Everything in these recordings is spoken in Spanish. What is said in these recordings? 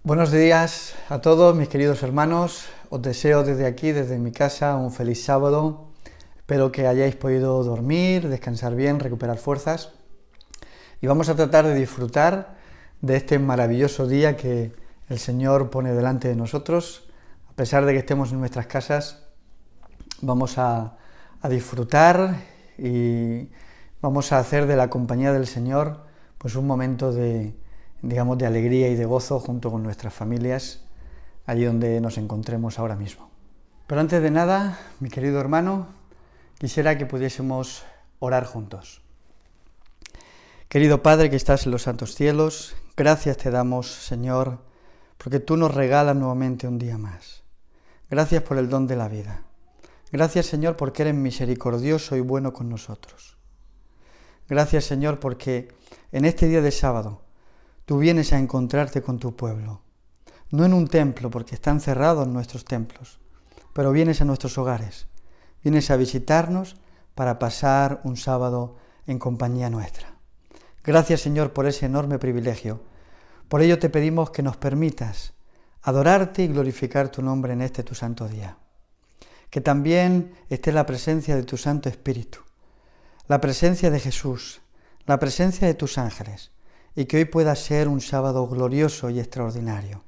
Buenos días a todos mis queridos hermanos, os deseo desde aquí, desde mi casa, un feliz sábado. Espero que hayáis podido dormir, descansar bien, recuperar fuerzas y vamos a tratar de disfrutar de este maravilloso día que el Señor pone delante de nosotros. A pesar de que estemos en nuestras casas, vamos a disfrutar y vamos a hacer de la compañía del Señor pues un momento de alegría y de gozo junto con nuestras familias, allí donde nos encontremos ahora mismo. Pero antes de nada, mi querido hermano, quisiera que pudiésemos orar juntos. Querido Padre que estás en los santos cielos, gracias te damos, Señor, porque tú nos regalas nuevamente un día más. Gracias por el don de la vida. Gracias, Señor, porque eres misericordioso y bueno con nosotros. Gracias, Señor, porque en este día de sábado tú vienes a encontrarte con tu pueblo, no en un templo, porque están cerrados nuestros templos, pero vienes a nuestros hogares, vienes a visitarnos para pasar un sábado en compañía nuestra. Gracias, Señor, por ese enorme privilegio. Por ello te pedimos que nos permitas adorarte y glorificar tu nombre en este tu santo día. Que también esté la presencia de tu Santo Espíritu, la presencia de Jesús, la presencia de tus ángeles, y que hoy pueda ser un sábado glorioso y extraordinario,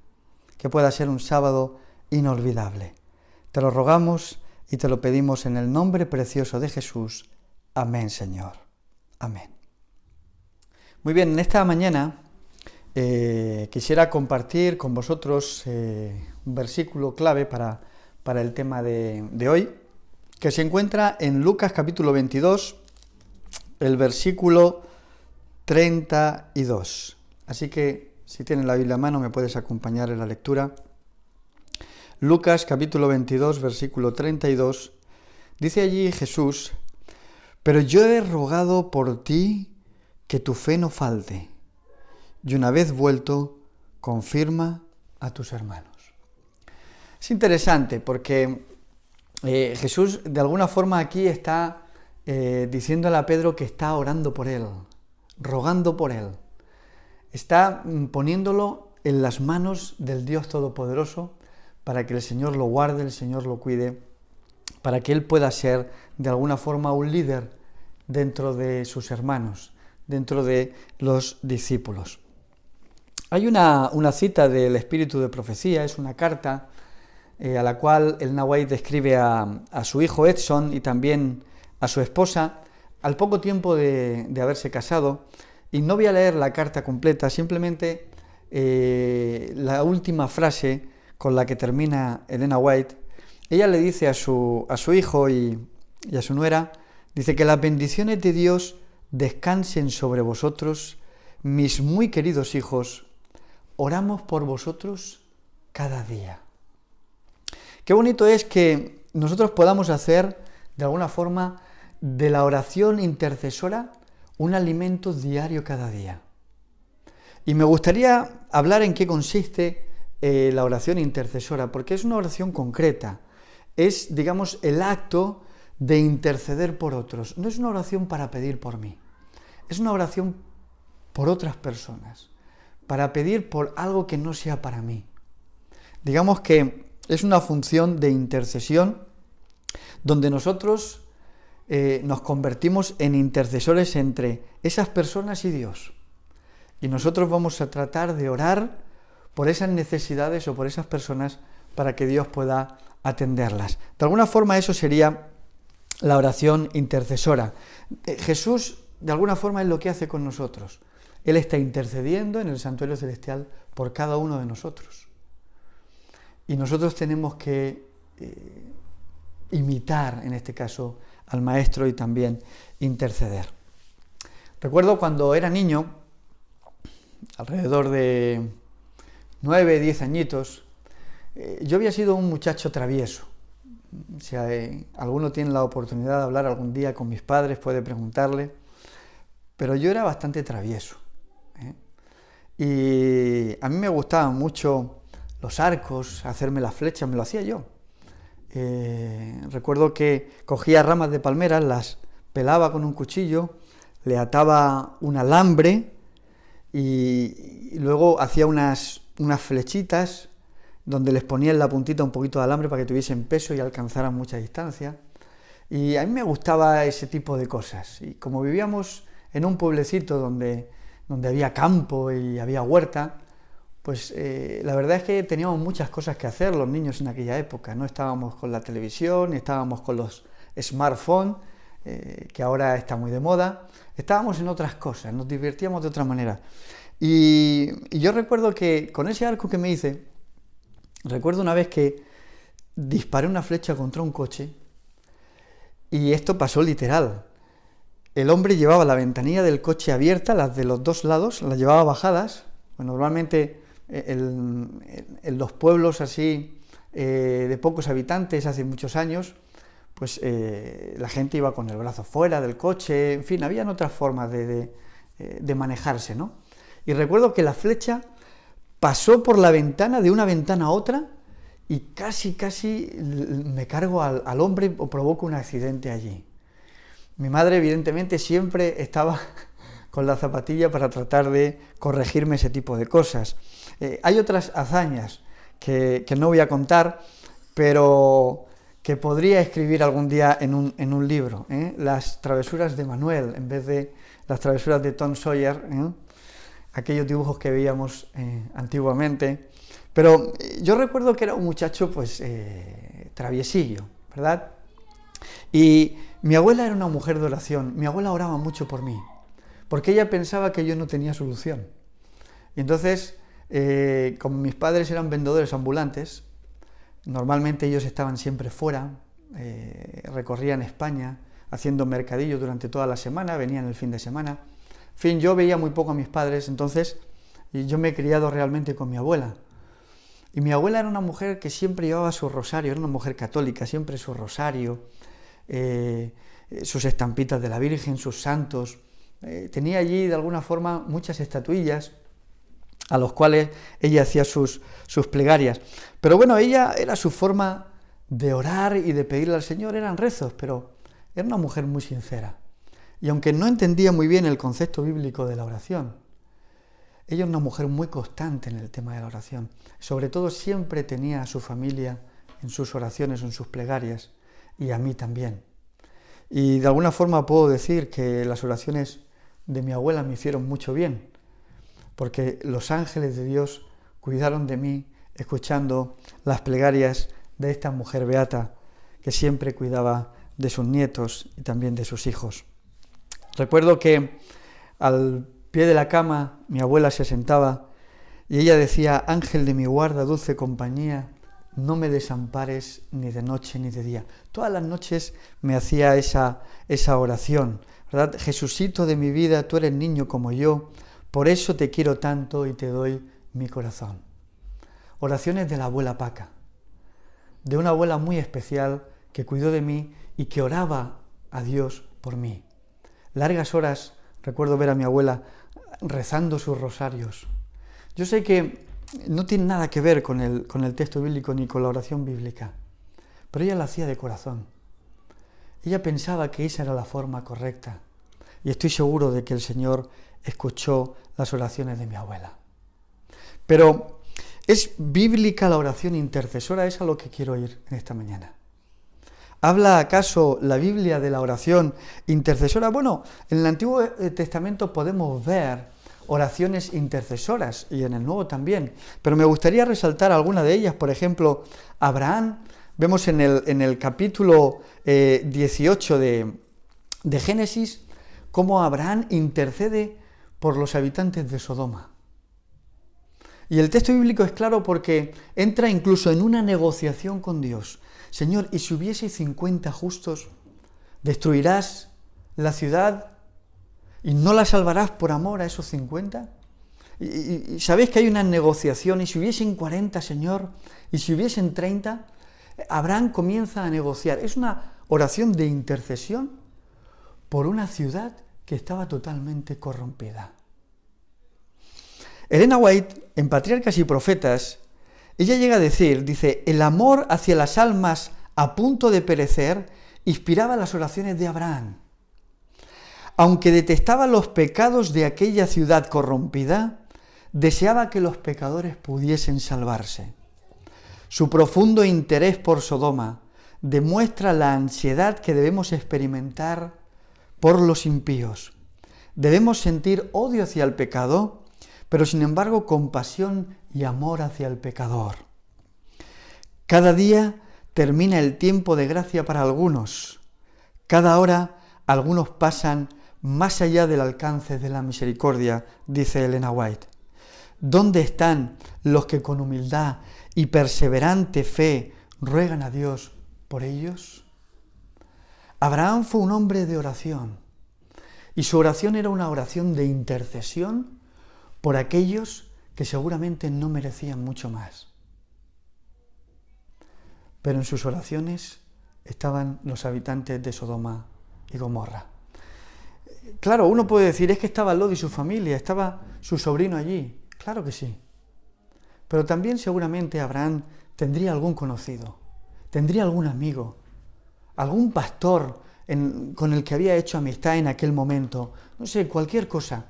que pueda ser un sábado inolvidable. Te lo rogamos y te lo pedimos en el nombre precioso de Jesús. Amén, Señor. Amén. Muy bien, en esta mañana quisiera compartir con vosotros un versículo clave para el tema de hoy, que se encuentra en Lucas capítulo 22, el versículo 32. Así que, si tienes la Biblia a mano, me puedes acompañar en la lectura. Lucas capítulo 22, versículo 32, dice allí Jesús: «Pero yo he rogado por ti que tu fe no falte, y una vez vuelto, confirma a tus hermanos». Es interesante porque Jesús de alguna forma aquí está diciéndole a Pedro que está orando por él, rogando por él. Está poniéndolo en las manos del Dios Todopoderoso para que el Señor lo guarde, el Señor lo cuide, para que él pueda ser de alguna forma un líder dentro de sus hermanos, dentro de los discípulos. Hay una cita del Espíritu de Profecía, es una carta a la cual Ellen White escribe a su hijo Edson y también a su esposa al poco tiempo de haberse casado, y no voy a leer la carta completa, simplemente la última frase con la que termina Ellen White. Ella le dice a su hijo y a su nuera, dice: «Que las bendiciones de Dios descansen sobre vosotros, mis muy queridos hijos, oramos por vosotros cada día». Qué bonito es que nosotros podamos hacer, de alguna forma, de la oración intercesora un alimento diario cada día. Y me gustaría hablar en qué consiste la oración intercesora, porque es una oración concreta, es, digamos, el acto de interceder por otros. No es una oración para pedir por mí, es una oración por otras personas, para pedir por algo que no sea para mí. Digamos que es una función de intercesión donde nosotros nos convertimos en intercesores entre esas personas y Dios. Y nosotros vamos a tratar de orar por esas necesidades o por esas personas para que Dios pueda atenderlas. De alguna forma eso sería la oración intercesora. Jesús, de alguna forma, es lo que hace con nosotros. Él está intercediendo en el santuario celestial por cada uno de nosotros. Y nosotros tenemos que imitar, en este caso, al Maestro y también interceder. Recuerdo cuando era niño, alrededor de 9, 10 añitos, yo había sido un muchacho travieso. Si alguno tiene la oportunidad de hablar algún día con mis padres, puede preguntarle, pero yo era bastante travieso. Y a mí me gustaban mucho los arcos, hacerme las flechas, me lo hacía yo. Recuerdo que cogía ramas de palmeras, las pelaba con un cuchillo, le ataba un alambre y luego hacía unas unas flechitas donde les ponían la puntita un poquito de alambre para que tuviesen peso y alcanzaran mucha distancia. Y a mí me gustaba ese tipo de cosas. Y como vivíamos en un pueblecito donde había campo y había huerta, pues la verdad es que teníamos muchas cosas que hacer los niños en aquella época. No estábamos con la televisión, ni estábamos con los smartphones, que ahora está muy de moda. Estábamos en otras cosas, nos divertíamos de otra manera. Y yo recuerdo que con ese arco que me hice, recuerdo una vez que disparé una flecha contra un coche y esto pasó literal. El hombre llevaba la ventanilla del coche abierta, las de los dos lados, las llevaba bajadas. Pues normalmente en los pueblos así de pocos habitantes hace muchos años, pues la gente iba con el brazo fuera del coche, en fin, habían otras formas de manejarse, ¿no? Y recuerdo que la flecha pasó por la ventana, de una ventana a otra, y casi me cargo al hombre o provoco un accidente allí. Mi madre, evidentemente, siempre estaba con la zapatilla para tratar de corregirme ese tipo de cosas. Hay otras hazañas que no voy a contar, pero que podría escribir algún día en un libro. Las travesuras de Manuel, en vez de las travesuras de Tom Sawyer, aquellos dibujos que veíamos antiguamente. Pero yo recuerdo que era un muchacho, pues, traviesillo, ¿verdad? Y mi abuela era una mujer de oración. Mi abuela oraba mucho por mí, porque ella pensaba que yo no tenía solución. Y entonces, como mis padres eran vendedores ambulantes, normalmente ellos estaban siempre fuera, recorrían España haciendo mercadillo durante toda la semana, venían el fin de semana. En fin, yo veía muy poco a mis padres, entonces yo me he criado realmente con mi abuela. Y mi abuela era una mujer que siempre llevaba su rosario, era una mujer católica, siempre su rosario, sus estampitas de la Virgen, sus santos. Tenía allí de alguna forma muchas estatuillas a los cuales ella hacía sus plegarias. Pero bueno, ella era su forma de orar y de pedirle al Señor, eran rezos, pero era una mujer muy sincera. Y aunque no entendía muy bien el concepto bíblico de la oración, ella era una mujer muy constante en el tema de la oración. Sobre todo siempre tenía a su familia en sus oraciones, en sus plegarias, y a mí también. Y de alguna forma puedo decir que las oraciones de mi abuela me hicieron mucho bien, porque los ángeles de Dios cuidaron de mí escuchando las plegarias de esta mujer beata que siempre cuidaba de sus nietos y también de sus hijos. Recuerdo que al pie de la cama mi abuela se sentaba y ella decía: ángel de mi guarda, dulce compañía, no me desampares ni de noche ni de día. Todas las noches me hacía esa oración, ¿verdad? Jesucito de mi vida, tú eres niño como yo, por eso te quiero tanto y te doy mi corazón. Oraciones de la abuela Paca, de una abuela muy especial que cuidó de mí y que oraba a Dios por mí. Largas horas recuerdo ver a mi abuela rezando sus rosarios. Yo sé que no tiene nada que ver con el texto bíblico ni con la oración bíblica, pero ella la hacía de corazón. Ella pensaba que esa era la forma correcta y estoy seguro de que el Señor escuchó las oraciones de mi abuela. Pero ¿es bíblica la oración intercesora? Es a lo que quiero ir en esta mañana. ¿Habla acaso la Biblia de la oración intercesora? Bueno, en el Antiguo Testamento podemos ver oraciones intercesoras y en el Nuevo también, pero me gustaría resaltar alguna de ellas. Por ejemplo, Abraham, vemos en el capítulo 18 de Génesis, cómo Abraham intercede por los habitantes de Sodoma. Y el texto bíblico es claro porque entra incluso en una negociación con Dios. Señor, ¿y si hubiese 50 justos, destruirás la ciudad y no la salvarás por amor a esos 50? Y sabéis que hay una negociación, y si hubiesen 40, Señor, y si hubiesen 30, Abraham comienza a negociar. Es una oración de intercesión por una ciudad que estaba totalmente corrompida. Elena White, en Patriarcas y Profetas, ella llega a decir, dice, el amor hacia las almas a punto de perecer inspiraba las oraciones de Abraham. Aunque detestaba los pecados de aquella ciudad corrompida, deseaba que los pecadores pudiesen salvarse. Su profundo interés por Sodoma demuestra la ansiedad que debemos experimentar por los impíos. Debemos sentir odio hacia el pecado, pero sin embargo compasión y amor hacia el pecador. Cada día termina el tiempo de gracia para algunos. Cada hora algunos pasan más allá del alcance de la misericordia, dice Elena White. ¿Dónde están los que con humildad y perseverante fe ruegan a Dios por ellos? Abraham fue un hombre de oración, y su oración era una oración de intercesión por aquellos que seguramente no merecían mucho más. Pero en sus oraciones estaban los habitantes de Sodoma y Gomorra. Claro, uno puede decir, es que estaba Lot y su familia, estaba su sobrino allí. Claro que sí. Pero también seguramente Abraham tendría algún conocido, tendría algún amigo, algún pastor con el que había hecho amistad en aquel momento, no sé, cualquier cosa.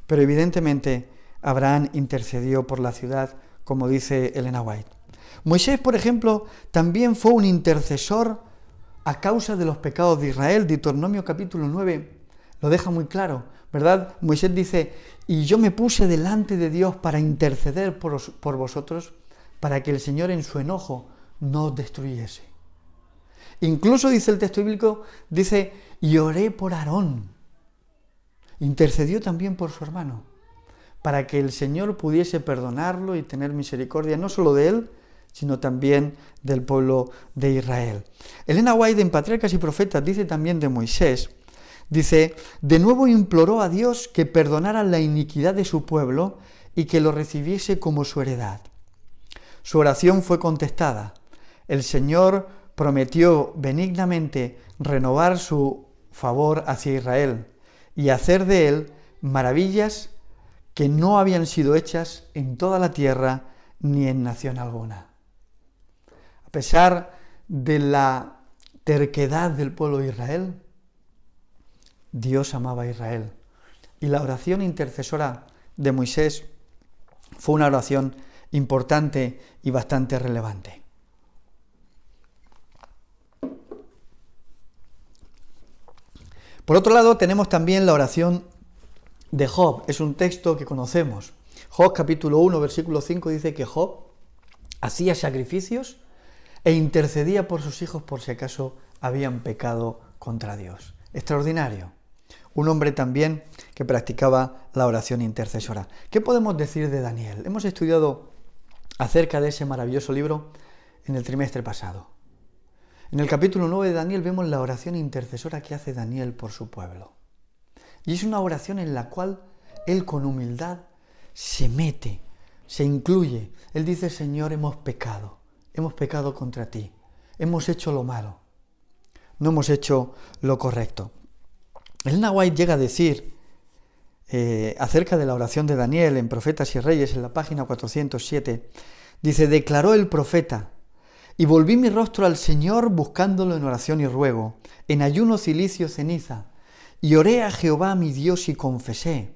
Pero evidentemente Abraham intercedió por la ciudad, como dice Elena White. Moisés, por ejemplo, también fue un intercesor a causa de los pecados de Israel. Deuteronomio capítulo 9 lo deja muy claro, ¿verdad? Moisés dice, y yo me puse delante de Dios para interceder por vosotros, para que el Señor en su enojo no os destruyese. Incluso dice el texto bíblico, dice, y oré por Aarón. Intercedió también por su hermano, para que el Señor pudiese perdonarlo y tener misericordia, no solo de él, sino también del pueblo de Israel. Elena White, en Patriarcas y Profetas, dice también de Moisés, dice, de nuevo imploró a Dios que perdonara la iniquidad de su pueblo y que lo recibiese como su heredad. Su oración fue contestada. El Señor prometió benignamente renovar su favor hacia Israel y hacer de él maravillas que no habían sido hechas en toda la tierra ni en nación alguna. A pesar de la terquedad del pueblo de Israel, Dios amaba a Israel. Y la oración intercesora de Moisés fue una oración importante y bastante relevante. Por otro lado, tenemos también la oración de Job. Es un texto que conocemos. Job capítulo 1, versículo 5 dice que Job hacía sacrificios e intercedía por sus hijos por si acaso habían pecado contra Dios. Extraordinario. Un hombre también que practicaba la oración intercesora. ¿Qué podemos decir de Daniel? Hemos estudiado acerca de ese maravilloso libro en el trimestre pasado. En el capítulo 9 de Daniel vemos la oración intercesora que hace Daniel por su pueblo. Y es una oración en la cual él con humildad se mete, se incluye. Él dice, Señor, hemos pecado contra ti, hemos hecho lo malo, no hemos hecho lo correcto. Elena White llega a decir acerca de la oración de Daniel en Profetas y Reyes, en la página 407, dice, declaró el profeta, y volví mi rostro al Señor buscándolo en oración y ruego, en ayuno, cilicio, ceniza, y oré a Jehová mi Dios y confesé.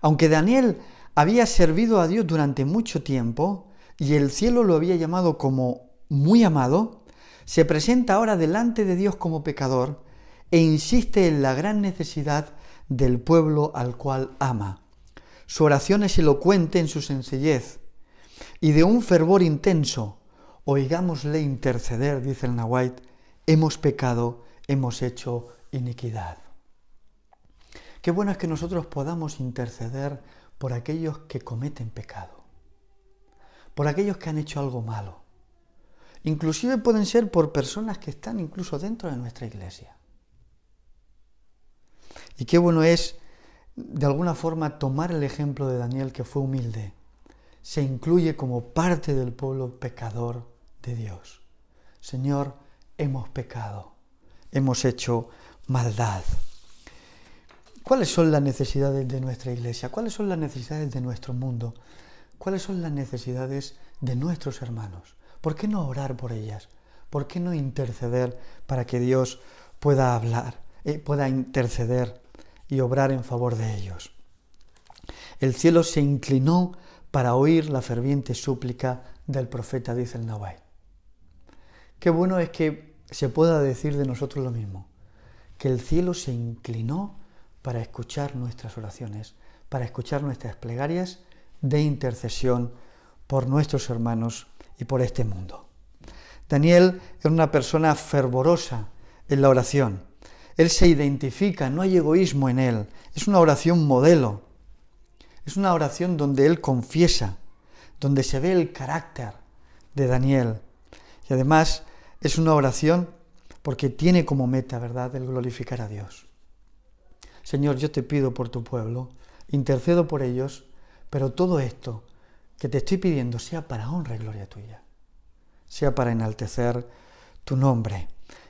Aunque Daniel había servido a Dios durante mucho tiempo, y el cielo lo había llamado como muy amado, se presenta ahora delante de Dios como pecador e insiste en la gran necesidad del pueblo al cual ama. Su oración es elocuente en su sencillez y de un fervor intenso. Oigámosle interceder, dice Elena White, hemos pecado, hemos hecho iniquidad. Qué bueno es que nosotros podamos interceder por aquellos que cometen pecado, por aquellos que han hecho algo malo. Inclusive pueden ser por personas que están incluso dentro de nuestra iglesia. Y qué bueno es, de alguna forma, tomar el ejemplo de Daniel, que fue humilde. Se incluye como parte del pueblo pecador de Dios. Señor, hemos pecado, hemos hecho maldad. ¿Cuáles son las necesidades de nuestra iglesia? ¿Cuáles son las necesidades de nuestro mundo? ¿Cuáles son las necesidades de nuestros hermanos? ¿Por qué no orar por ellas? ¿Por qué no interceder para que Dios pueda hablar, pueda interceder y obrar en favor de ellos? El cielo se inclinó para oír la ferviente súplica del profeta, dice el Nahuay. Qué bueno es que se pueda decir de nosotros lo mismo, que el cielo se inclinó para escuchar nuestras oraciones, para escuchar nuestras plegarias de intercesión por nuestros hermanos y por este mundo. Daniel era una persona fervorosa en la oración. Él se identifica, no hay egoísmo en él. Es una oración modelo. Es una oración donde él confiesa, donde se ve el carácter de Daniel. Y además es una oración porque tiene como meta, ¿verdad?, el glorificar a Dios. Señor, yo te pido por tu pueblo, intercedo por ellos, pero todo esto que te estoy pidiendo sea para honra y gloria tuya, sea para enaltecer tu nombre.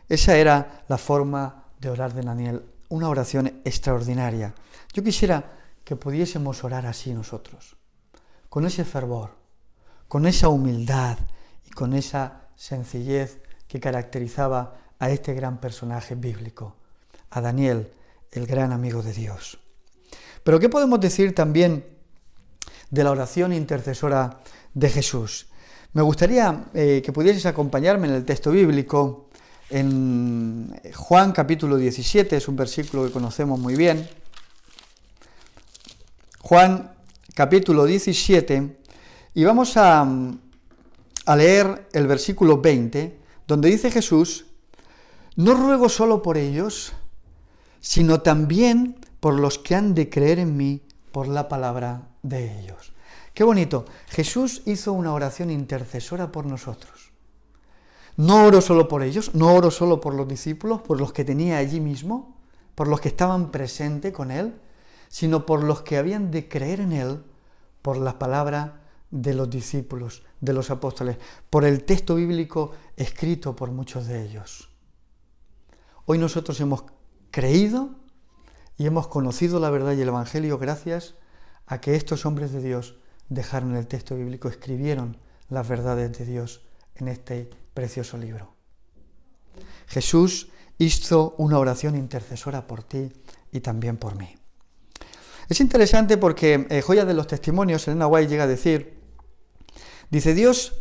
Esa era la forma de orar de Daniel, una oración extraordinaria. Yo quisiera que pudiésemos orar así nosotros, con ese fervor, con esa humildad y con esa sencillez que caracterizaba a este gran personaje bíblico, a Daniel, el gran amigo de Dios. Pero ¿qué podemos decir también de la oración intercesora de Jesús? Me gustaría que pudieses acompañarme en el texto bíblico, en Juan capítulo 17, es un versículo que conocemos muy bien. Juan capítulo 17, y vamos a leer el versículo 20, donde dice Jesús: no ruego solo por ellos, sino también por los que han de creer en mí por la palabra de ellos. Qué bonito. Jesús hizo una oración intercesora por nosotros. No oró solo por ellos, no oró solo por los discípulos, por los que tenía allí mismo, por los que estaban presentes con él, sino por los que habían de creer en él por la palabra de los discípulos, de los apóstoles, por el texto bíblico escrito por muchos de ellos. Hoy nosotros hemos creído y hemos conocido la verdad y el Evangelio gracias a que estos hombres de Dios dejaron el texto bíblico, escribieron las verdades de Dios en este precioso libro. Jesús hizo una oración intercesora por ti y también por mí. Es interesante porque Joya de los Testimonios, Elena White llega a decir, dice: Dios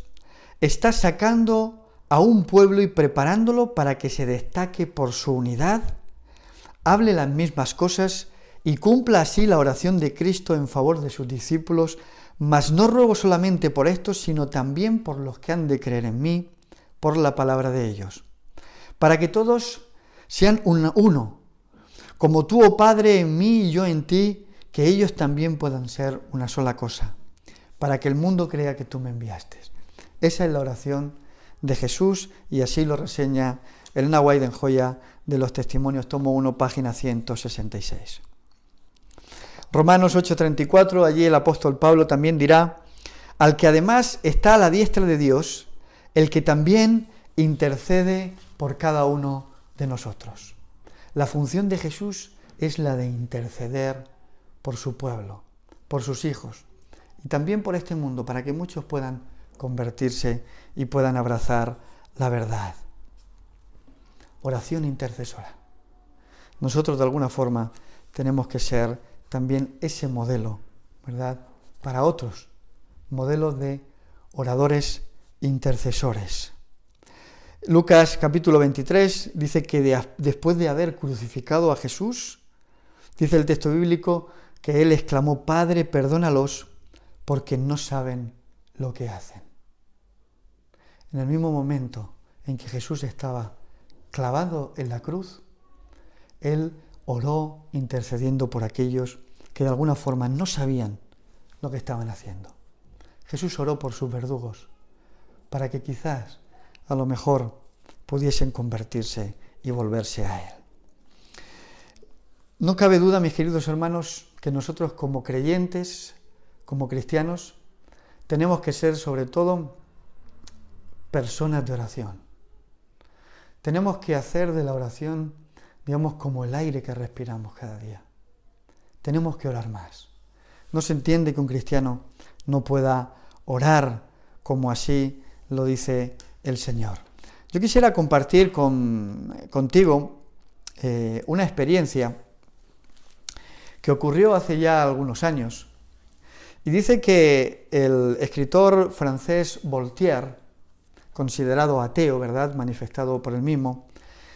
está sacando a un pueblo y preparándolo para que se destaque por su unidad, hable las mismas cosas y cumpla así la oración de Cristo en favor de sus discípulos, mas no ruego solamente por estos, sino también por los que han de creer en mí, por la palabra de ellos, para que todos sean uno, como tú, oh Padre, en mí y yo en ti, que ellos también puedan ser una sola cosa, para que el mundo crea que tú me enviaste. Esa es la oración de Jesús y así lo reseña Elena White en Joya de los Testimonios, tomo 1, página 166. Romanos 8:34, allí el apóstol Pablo también dirá: al que además está a la diestra de Dios, el que también intercede por cada uno de nosotros. La función de Jesús es la de interceder por su pueblo, por sus hijos y también por este mundo, para que muchos puedan convertirse y puedan abrazar la verdad. Oración intercesora. Nosotros de alguna forma tenemos que ser también ese modelo, ¿verdad?, para otros, modelos de oradores intercesores. Lucas capítulo 23 dice que después de haber crucificado a Jesús, dice el texto bíblico que él exclamó: Padre, perdónalos porque no saben lo que hacen. En el mismo momento en que Jesús estaba clavado en la cruz, él oró intercediendo por aquellos que de alguna forma no sabían lo que estaban haciendo. Jesús oró por sus verdugos para que quizás, a lo mejor, pudiesen convertirse y volverse a él. No cabe duda, mis queridos hermanos, que nosotros como creyentes, como cristianos, tenemos que ser sobre todo personas de oración. Tenemos que hacer de la oración, digamos, como el aire que respiramos cada día. Tenemos que orar más. No se entiende que un cristiano no pueda orar como así lo dice el Señor. Yo quisiera compartir contigo una experiencia que ocurrió hace ya algunos años Y dice que el escritor francés Voltaire, considerado ateo, ¿verdad?, manifestado por él mismo,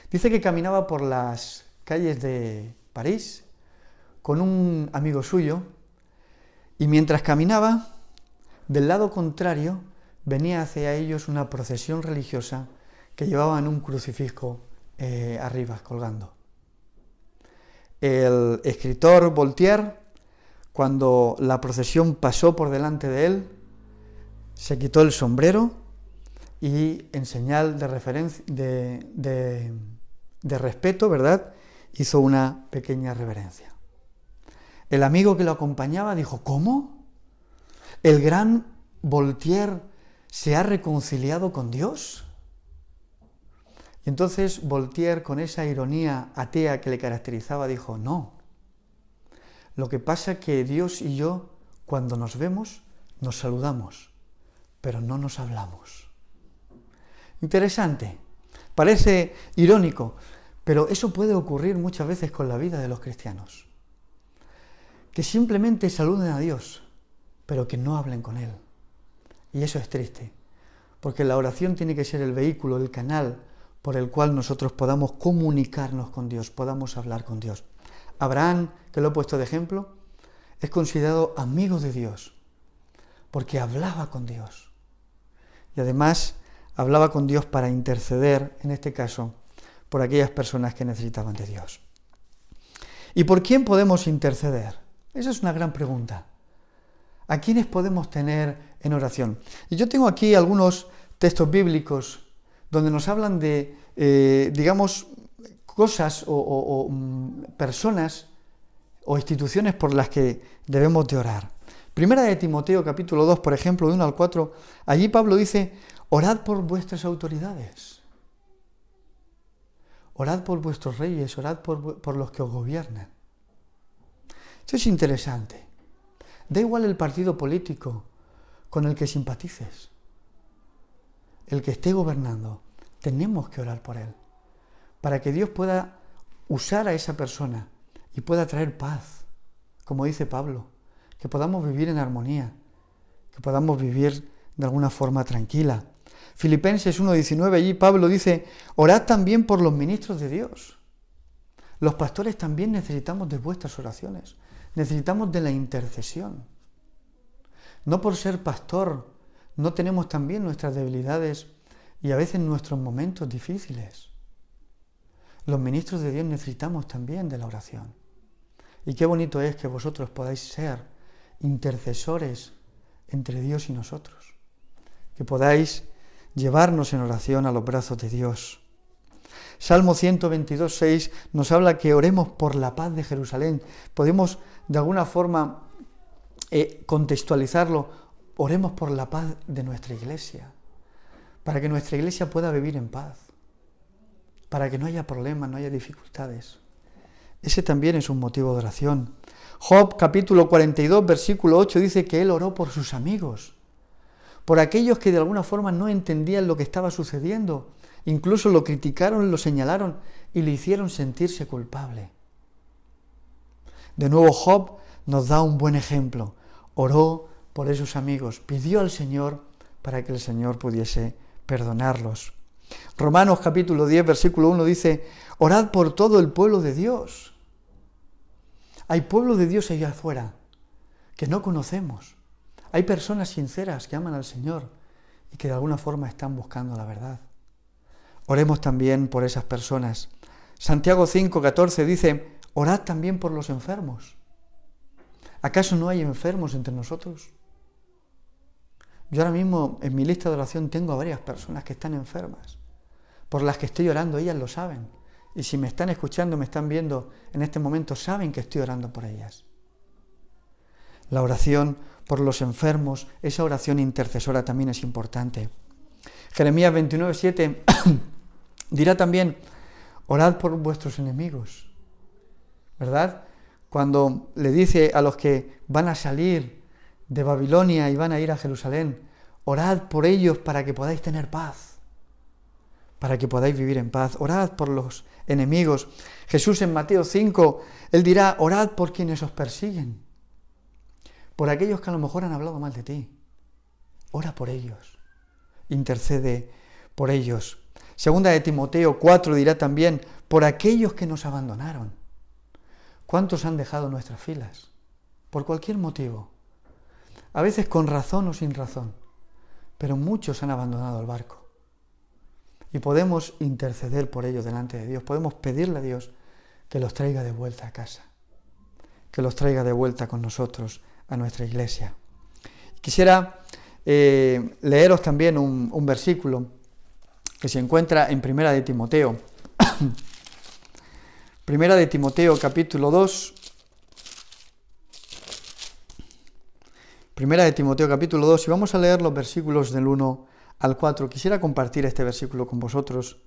dice que caminaba por las calles de París con un amigo suyo y mientras caminaba, del lado contrario venía hacia ellos una procesión religiosa que llevaban un crucifijo arriba, colgando. El escritor Voltaire, cuando la procesión pasó por delante de él, se quitó el sombrero y en señal de respeto, ¿verdad?, hizo una pequeña reverencia. El amigo que lo acompañaba dijo: ¿cómo? ¿El gran Voltaire se ha reconciliado con Dios? Y entonces Voltaire, con esa ironía atea que le caracterizaba, dijo: no. Lo que pasa es que Dios y yo, cuando nos vemos, nos saludamos, pero no nos hablamos. Interesante, parece irónico, pero eso puede ocurrir muchas veces con la vida de los cristianos. Que simplemente saluden a Dios, pero que no hablen con Él. Y eso es triste, porque la oración tiene que ser el vehículo, el canal por el cual nosotros podamos comunicarnos con Dios, podamos hablar con Dios. Abraham, que lo he puesto de ejemplo, es considerado amigo de Dios, porque hablaba con Dios. Y además hablaba con Dios para interceder, en este caso, por aquellas personas que necesitaban de Dios. ¿Y por quién podemos interceder? Esa es una gran pregunta. ¿A quiénes podemos tener en oración? Y yo tengo aquí algunos textos bíblicos donde nos hablan de, cosas o personas o instituciones por las que debemos de orar. Primera de Timoteo, capítulo 2, por ejemplo, de 1 al 4, allí Pablo dice: orad por vuestras autoridades, orad por vuestros reyes, orad por los que os gobiernan. Esto es interesante. Da igual el partido político con el que simpatices, el que esté gobernando, tenemos que orar por él, para que Dios pueda usar a esa persona y pueda traer paz, como dice Pablo, que podamos vivir en armonía, que podamos vivir de alguna forma tranquila. Filipenses 1:19, allí Pablo dice: orad también por los ministros de Dios. Los pastores también necesitamos de vuestras oraciones, necesitamos de la intercesión. No por ser pastor no tenemos también nuestras debilidades y a veces nuestros momentos difíciles. Los ministros de Dios necesitamos también de la oración. Y qué bonito es que vosotros podáis ser intercesores entre Dios y nosotros, que podáis llevarnos en oración a los brazos de Dios. Salmo 122:6 nos habla que oremos por la paz de Jerusalén. Podemos de alguna forma contextualizarlo: oremos por la paz de nuestra iglesia, para que nuestra iglesia pueda vivir en paz, para que no haya problemas, no haya dificultades. Ese también es un motivo de oración. Job, capítulo 42, versículo 8, dice que él oró por sus amigos, por aquellos que de alguna forma no entendían lo que estaba sucediendo, incluso lo criticaron, lo señalaron y le hicieron sentirse culpable. De nuevo, Job nos da un buen ejemplo. Oró por esos amigos, pidió al Señor para que el Señor pudiese perdonarlos. Romanos capítulo 10, versículo 1 dice: orad por todo el pueblo de Dios. Hay pueblo de Dios allá afuera que no conocemos. Hay personas sinceras que aman al Señor y que de alguna forma están buscando la verdad. Oremos también por esas personas. Santiago 5:14 dice: orad también por los enfermos. ¿Acaso no hay enfermos entre nosotros? Yo ahora mismo en mi lista de oración tengo a varias personas que están enfermas, por las que estoy orando, ellas lo saben. Y si me están escuchando, me están viendo en este momento, saben que estoy orando por ellas. La oración por los enfermos, esa oración intercesora también es importante. Jeremías 29:7 dirá también: orad por vuestros enemigos, ¿verdad? Cuando le dice a los que van a salir de Babilonia y van a ir a Jerusalén: orad por ellos para que podáis tener paz, para que podáis vivir en paz. Orad por los enemigos. Jesús en Mateo 5, él dirá: orad por quienes os persiguen, por aquellos que a lo mejor han hablado mal de ti. Ora por ellos, intercede por ellos. Segunda de Timoteo 4 dirá también, por aquellos que nos abandonaron. ¿Cuántos han dejado nuestras filas? Por cualquier motivo. A veces con razón o sin razón, pero muchos han abandonado el barco. Y podemos interceder por ellos delante de Dios, podemos pedirle a Dios que los traiga de vuelta a casa, que los traiga de vuelta con nosotros a nuestra iglesia. Quisiera leeros también un versículo que se encuentra en Primera de Timoteo. Primera de Timoteo capítulo 2. Primera de Timoteo capítulo 2, y vamos a leer los versículos del 1 al 4. Quisiera compartir este versículo con vosotros.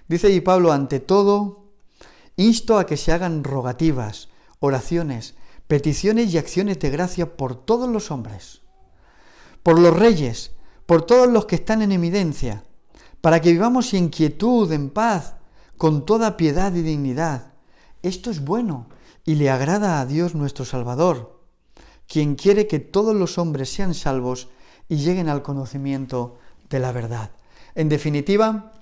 Dice allí Pablo, ante todo, insto a que se hagan rogativas, oraciones, peticiones y acciones de gracia por todos los hombres, por los reyes, por todos los que están en eminencia, para que vivamos en quietud, en paz, con toda piedad y dignidad. Esto es bueno y le agrada a Dios nuestro Salvador, quien quiere que todos los hombres sean salvos y lleguen al conocimiento de la verdad. En definitiva,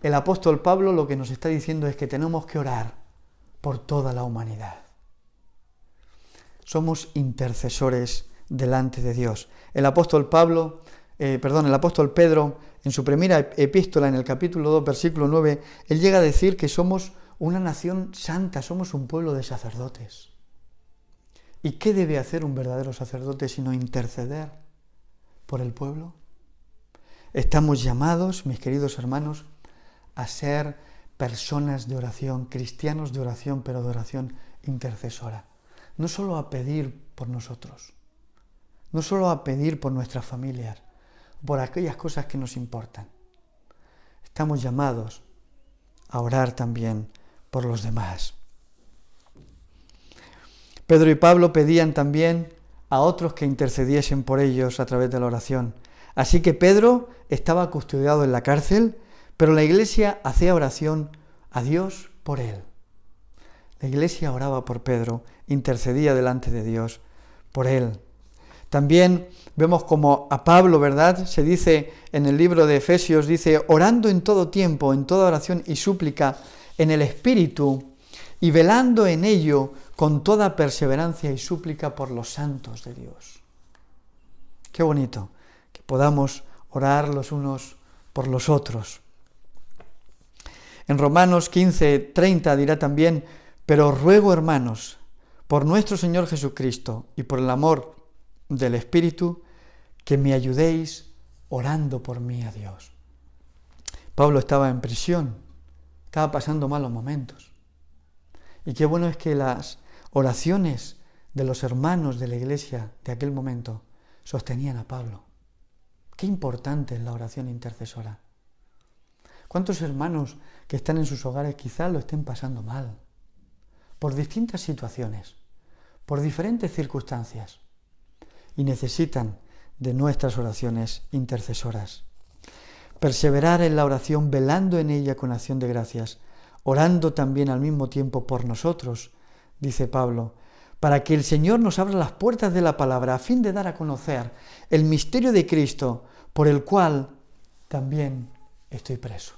el apóstol Pablo lo que nos está diciendo es que tenemos que orar por toda la humanidad. Somos intercesores delante de Dios. El apóstol Pedro, en su primera epístola, en el capítulo 2, versículo 9, él llega a decir que somos una nación santa, somos un pueblo de sacerdotes. ¿Y qué debe hacer un verdadero sacerdote sino interceder por el pueblo? Estamos llamados, mis queridos hermanos, a ser personas de oración, cristianos de oración, pero de oración intercesora. No solo a pedir por nosotros, no solo a pedir por nuestras familias, por aquellas cosas que nos importan. Estamos llamados a orar también por los demás. Pedro y Pablo pedían también a otros que intercediesen por ellos a través de la oración. Así que Pedro estaba custodiado en la cárcel, pero la iglesia hacía oración a Dios por él. La iglesia oraba por Pedro, intercedía delante de Dios por él. También vemos como a Pablo, ¿verdad? Se dice en el libro de Efesios, dice, orando en todo tiempo, en toda oración y súplica, en el Espíritu, y velando en ello con toda perseverancia y súplica por los santos de Dios. Qué bonito que podamos orar los unos por los otros. En Romanos 15:30 dirá también, pero os ruego, hermanos, por nuestro Señor Jesucristo y por el amor del Espíritu, que me ayudéis orando por mí a Dios. Pablo estaba en prisión, estaba pasando malos momentos. Y qué bueno es que las oraciones de los hermanos de la iglesia de aquel momento sostenían a Pablo. Qué importante es la oración intercesora. ¿Cuántos hermanos que están en sus hogares quizás lo estén pasando mal? Por distintas situaciones, por diferentes circunstancias, y necesitan de nuestras oraciones intercesoras. Perseverar en la oración, velando en ella con acción de gracias, orando también al mismo tiempo por nosotros, dice Pablo, para que el Señor nos abra las puertas de la palabra a fin de dar a conocer el misterio de Cristo, por el cual también estoy preso.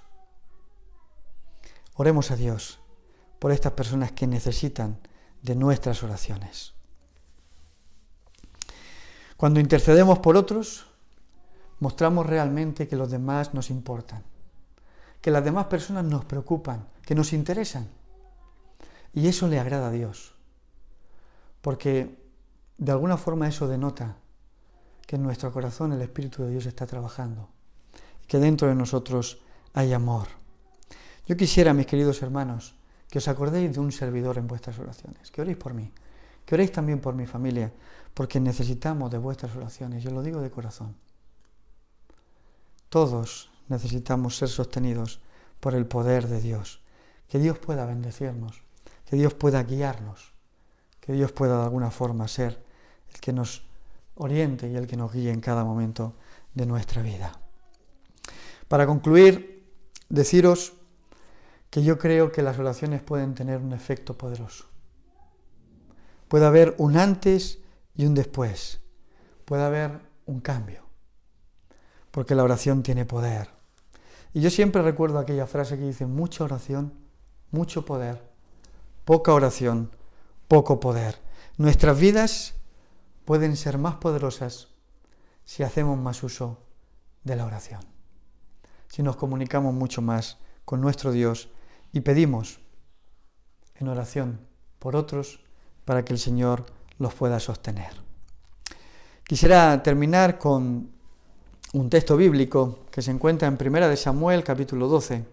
Oremos a Dios por estas personas que necesitan de nuestras oraciones. Cuando intercedemos por otros, mostramos realmente que los demás nos importan, que las demás personas nos preocupan, que nos interesan. Y eso le agrada a Dios, porque de alguna forma eso denota que en nuestro corazón el Espíritu de Dios está trabajando, que dentro de nosotros hay amor. Yo quisiera, mis queridos hermanos, que os acordéis de un servidor en vuestras oraciones, que oréis por mí, que oréis también por mi familia, porque necesitamos de vuestras oraciones, yo lo digo de corazón. Todos necesitamos ser sostenidos por el poder de Dios, que Dios pueda bendecirnos, que Dios pueda guiarnos, que Dios pueda de alguna forma ser el que nos oriente y el que nos guíe en cada momento de nuestra vida. Para concluir, deciros que yo creo que las oraciones pueden tener un efecto poderoso. Puede haber un antes y un después puede haber un cambio, porque la oración tiene poder. Y yo siempre recuerdo aquella frase que dice: mucha oración, mucho poder; poca oración, poco poder. Nuestras vidas pueden ser más poderosas si hacemos más uso de la oración, si nos comunicamos mucho más con nuestro Dios y pedimos en oración por otros para que el Señor los pueda sostener. Quisiera terminar con un texto bíblico que se encuentra en 1 Samuel, capítulo 12.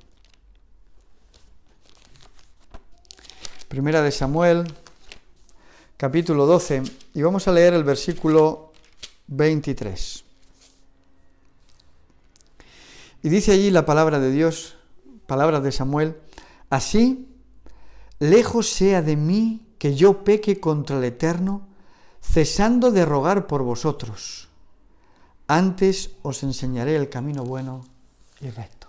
1 Samuel, capítulo 12, y vamos a leer el versículo 23. Y dice allí la palabra de Dios, palabras de Samuel: así, lejos sea de mí que yo peque contra el Eterno, cesando de rogar por vosotros. Antes os enseñaré el camino bueno y recto.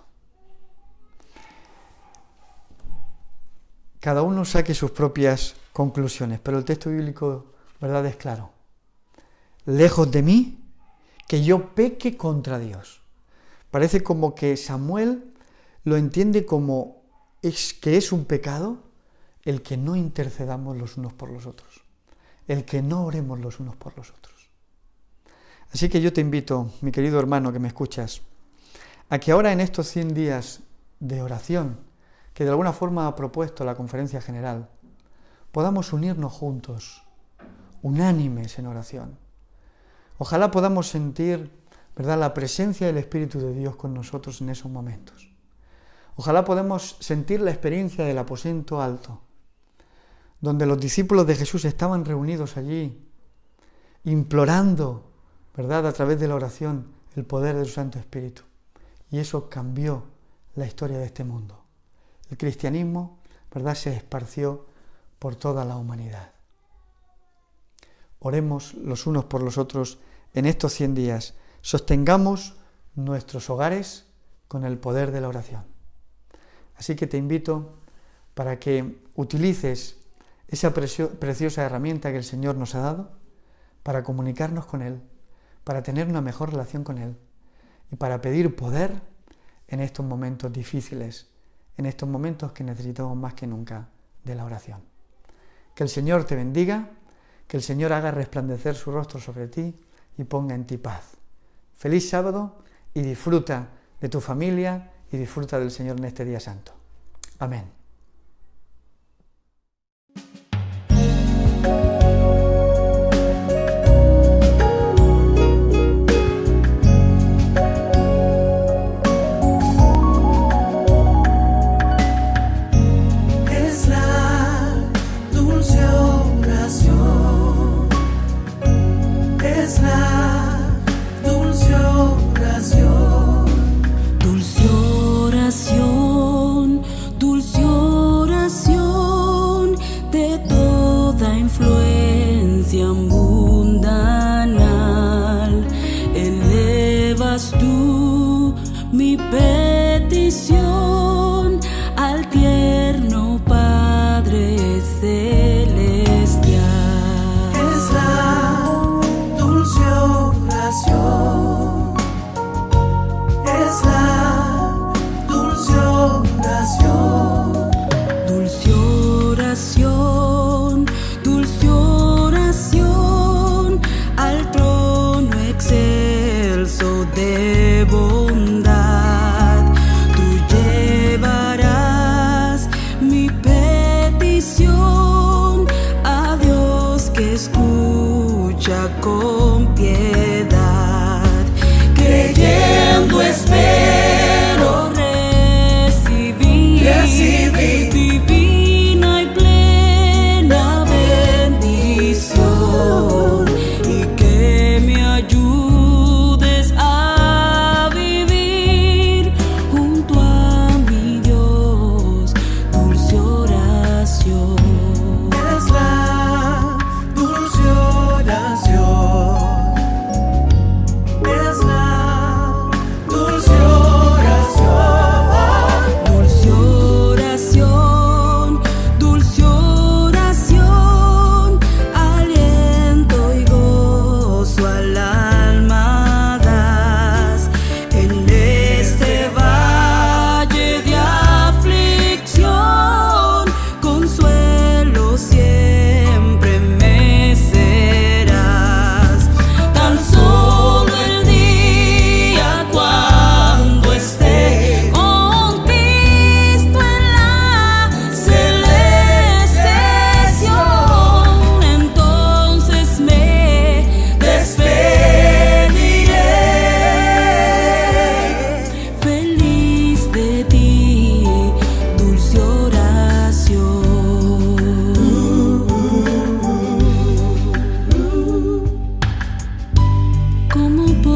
Cada uno saque sus propias conclusiones, pero el texto bíblico, ¿verdad?, es claro. Lejos de mí que yo peque contra Dios. Parece como que Samuel lo entiende como que es un pecado el que no intercedamos los unos por los otros, el que no oremos los unos por los otros. Así que yo te invito, mi querido hermano que me escuchas, a que ahora en estos 100 días de oración, que de alguna forma ha propuesto la Conferencia General, podamos unirnos juntos, unánimes en oración. Ojalá podamos sentir, ¿verdad?, la presencia del Espíritu de Dios con nosotros en esos momentos. Ojalá podamos sentir la experiencia del aposento alto, donde los discípulos de Jesús estaban reunidos allí, implorando, ¿verdad?, a través de la oración, el poder de su Santo Espíritu. Y eso cambió la historia de este mundo. El cristianismo, ¿verdad?, se esparció por toda la humanidad. Oremos los unos por los otros en estos 100 días. Sostengamos nuestros hogares con el poder de la oración. Así que te invito para que utilices esa preciosa herramienta que el Señor nos ha dado para comunicarnos con Él, para tener una mejor relación con Él y para pedir poder en estos momentos difíciles, en estos momentos que necesitamos más que nunca de la oración. Que el Señor te bendiga, que el Señor haga resplandecer su rostro sobre ti y ponga en ti paz. Feliz sábado y disfruta de tu familia y disfruta del Señor en este día santo. Amén. Mi petición al tierno Padre Celestial. Es la dulce oración, es la dulce oración. Dulce oración, dulce oración al trono excelso de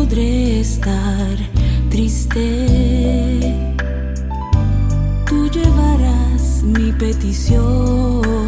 podré estar triste. Tú llevarás mi petición.